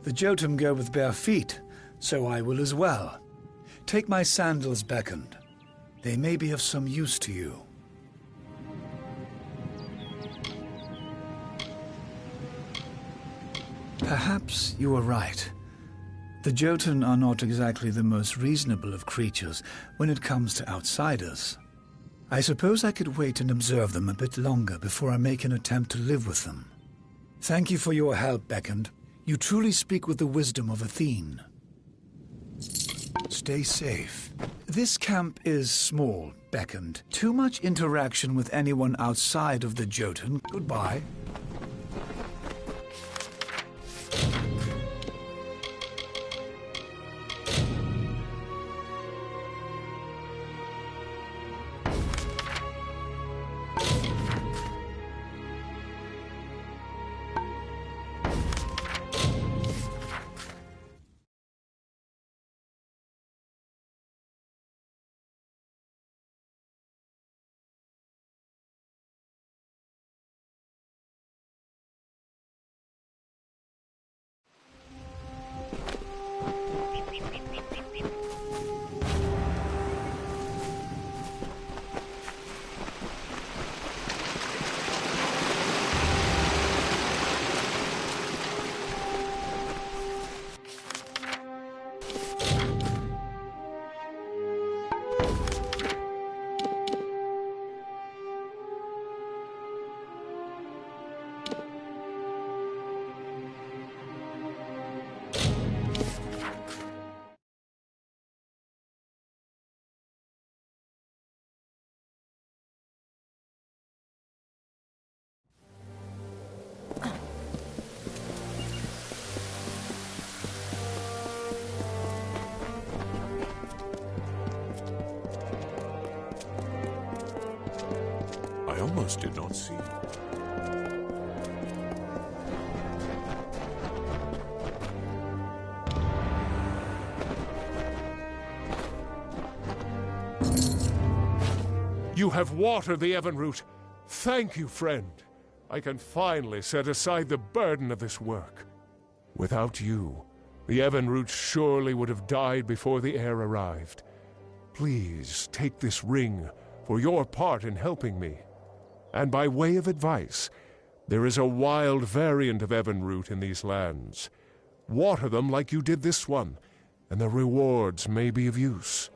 the Jotun go with bare feet, so I will as well. Take my sandals, Beckoned. They may be of some use to you. Perhaps you are right. The Jotun are not exactly the most reasonable of creatures when it comes to outsiders. I suppose I could wait and observe them a bit longer before I make an attempt to live with them. Thank you for your help, Beckoned. You truly speak with the wisdom of Athene. Stay safe. This camp is small, Beckoned. Too much interaction with anyone outside of the Jotun. Goodbye. I almost did not see. You have watered the Evenroot. Thank you, friend. I can finally set aside the burden of this work. Without you, the Evenroot surely would have died before the heir arrived. Please take this ring for your part in helping me. And by way of advice, there is a wild variant of Evenroot in these lands. Water them like you did this one, and the rewards may be of use.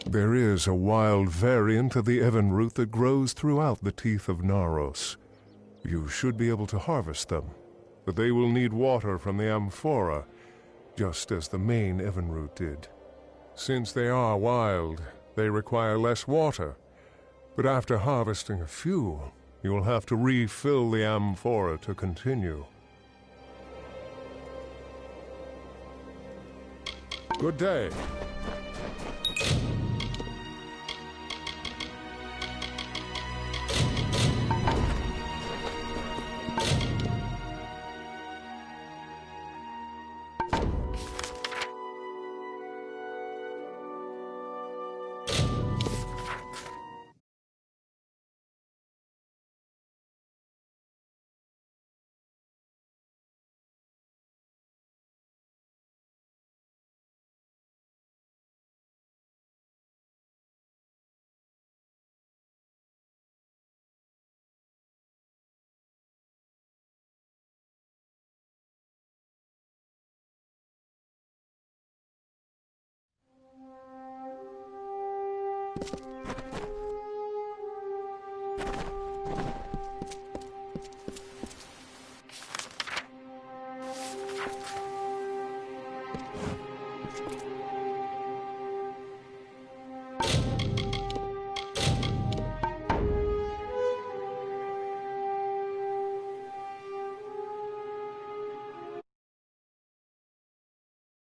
There is a wild variant of the Evenroot that grows throughout the teeth of Naros. You should be able to harvest them, but they will need water from the amphora, just as the main Evenroot did. Since they are wild, they require less water, but after harvesting a few, you will have to refill the amphora to continue. Good day.